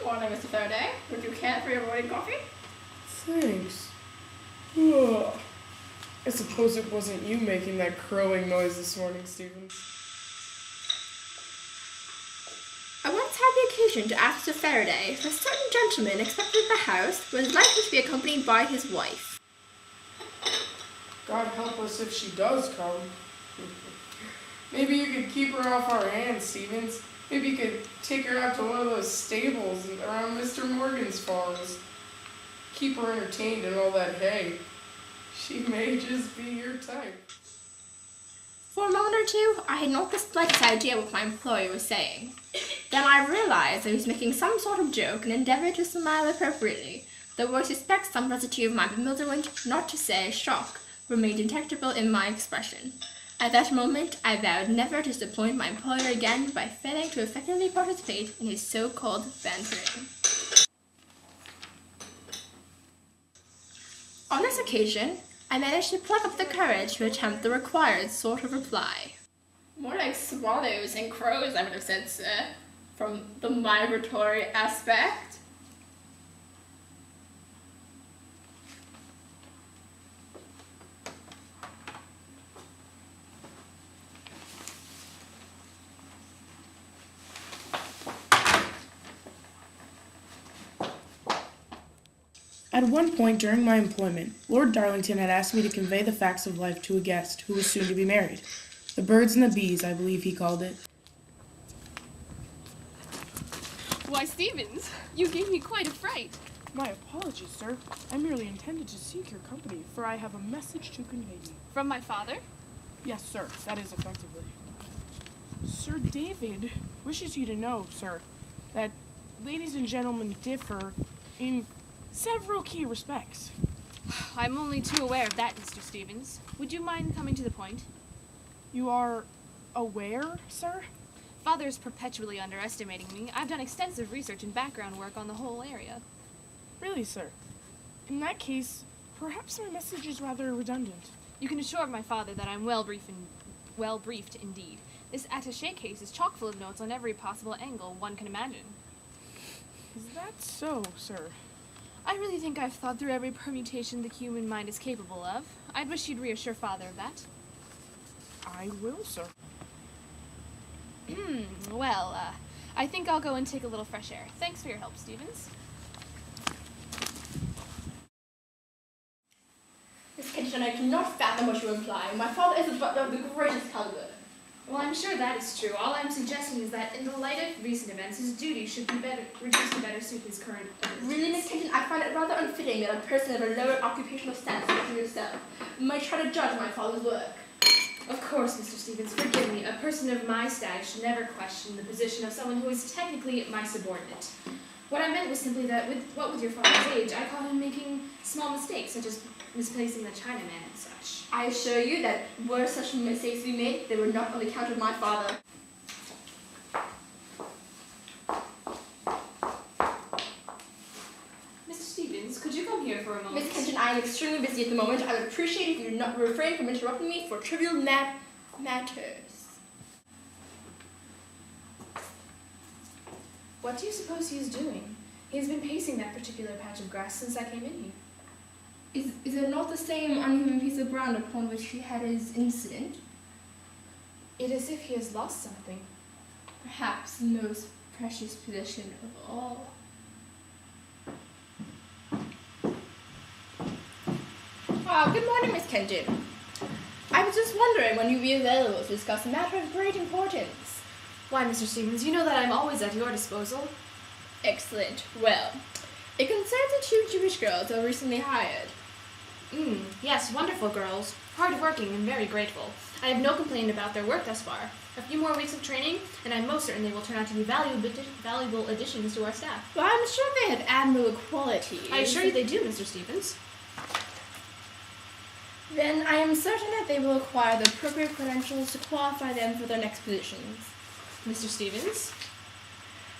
morning, Mr. Faraday. Would you care for your morning coffee? Thanks. Ugh. I suppose it wasn't you making that crowing noise this morning, Stevens. I once had the occasion to ask Mr. Faraday if a certain gentleman expected at the house was likely to be accompanied by his wife. God help us if she does come. Maybe you could keep her off our hands, Stevens. Maybe you could take her out to one of those stables around Mr. Morgan's farms. Keep her entertained and all that hay. She may just be your type. For a moment or two, I had not the slightest idea what my employer was saying. Then I realized that he was making some sort of joke and endeavored to smile appropriately, though I suspect some residue of my bewilderment, not to say shock, remained detectable in my expression. At that moment, I vowed never to disappoint my employer again by failing to effectively participate in his so-called bantering. On this occasion, I managed to pluck up the courage to attempt the required sort of reply. More like swallows and crows, I would have said, sir, from the migratory aspect. At one point during my employment, Lord Darlington had asked me to convey the facts of life to a guest who was soon to be married. The birds and the bees, I believe he called it. Why, Stevens, you gave me quite a fright. My apologies, sir. I merely intended to seek your company, for I have a message to convey to you. From my father? Yes, sir, that is effectively. Sir David wishes you to know, sir, that ladies and gentlemen differ in several key respects. I'm only too aware of that, Mr. Stevens. Would you mind coming to the point? You are aware, sir? Father's perpetually underestimating me. I've done extensive research and background work on the whole area. Really, sir? In that case, perhaps my message is rather redundant. You can assure my father that I'm well briefed indeed. This attaché case is chock full of notes on every possible angle one can imagine. Is that so, sir? I really think I've thought through every permutation the human mind is capable of. I'd wish you'd reassure Father of that. I will, sir. Well, I think I'll go and take a little fresh air. Thanks for your help, Stevens. Miss Kitchen, I cannot fathom what you imply. My father is a butler of the greatest caliber. Well, I'm sure that is true. All I'm suggesting is that in the light of recent events, his duties should be reduced to better suit his current abilities. Really, Miss Kitchen, I find it rather unfitting that a person of a lower occupational status like yourself might try to judge my father's work. Of course, Mr. Stevens, forgive me. A person of my status should never question the position of someone who is technically my subordinate. What I meant was simply that with your father's age, I caught him making small mistakes, such as misplacing the Chinaman and such. I assure you that were such mistakes to be made, they were not on the account of my father. Mr. Stevens, could you come here for a moment? Miss Kitchen, I am extremely busy at the moment. I would appreciate if you did not refrain from interrupting me for trivial matters. What do you suppose he is doing? He has been pacing that particular patch of grass since I came in here. Is it not the same uneven piece of ground upon which he had his incident? It is as if he has lost something. Perhaps the most precious possession of all. Good morning, Miss Kenton. I was just wondering when you'd be available to discuss a matter of great importance. Why, Mr. Stevens, you know that I'm always at your disposal. Excellent. Well, it concerns the 2 Jewish girls I recently hired. Yes, wonderful girls. Hard-working and very grateful. I have no complaint about their work thus far. A few more weeks of training, and I'm most certain they will turn out to be valuable additions to our staff. Well, I'm sure they have admirable qualities. I assure you they do, Mr. Stevens. Then I am certain that they will acquire the appropriate credentials to qualify them for their next positions. Mr. Stevens?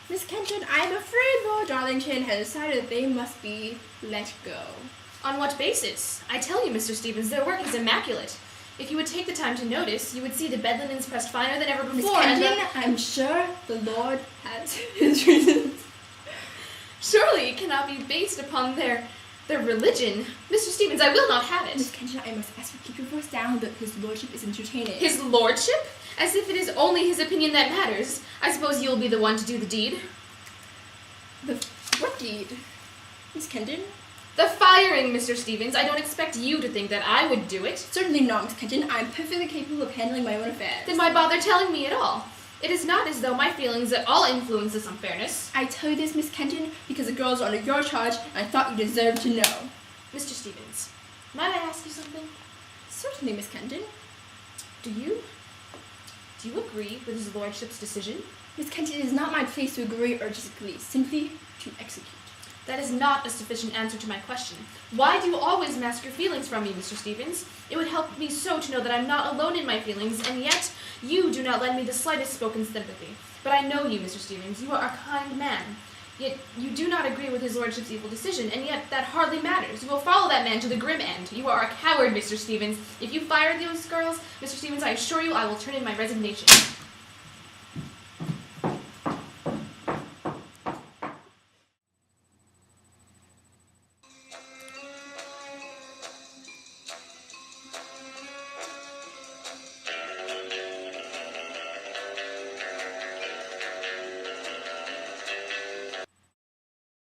Miss Kenton, I am afraid Lord Darlington has decided that they must be let go. On what basis? I tell you, Mr. Stevens, their work is immaculate. If you would take the time to notice, you would see the bed linens pressed finer than ever Miss before. Kenton, I'm sure the Lord has his reasons. Surely it cannot be based upon their religion. Mr. Stevens, I will not have Miss it. Kenton, I must ask you to keep your voice down, but his lordship is entertaining. His lordship? As if it is only his opinion that matters. I suppose you'll be the one to do the deed. What deed? Miss Kenton? The firing, Mr. Stevens. I don't expect you to think that I would do it. Certainly not, Miss Kenton. I'm perfectly capable of handling my own affairs. Then why bother telling me at all? It is not as though my feelings at all influence this unfairness. I tell you this, Miss Kenton, because the girls are under your charge, and I thought you deserved to know. Mr. Stevens, might I ask you something? Certainly, Miss Kenton. Do you agree with his lordship's decision? Miss Kenton, it is not my place to agree or disagree, simply to execute. That is not a sufficient answer to my question. Why do you always mask your feelings from me, Mr. Stevens? It would help me so to know that I'm not alone in my feelings, and yet you do not lend me the slightest spoken sympathy. But I know you, Mr. Stevens. You are a kind man. Yet you do not agree with his lordship's evil decision, and yet that hardly matters. You will follow that man to the grim end. You are a coward, Mr. Stevens. If you fire those girls, Mr. Stevens, I assure you I will turn in my resignation.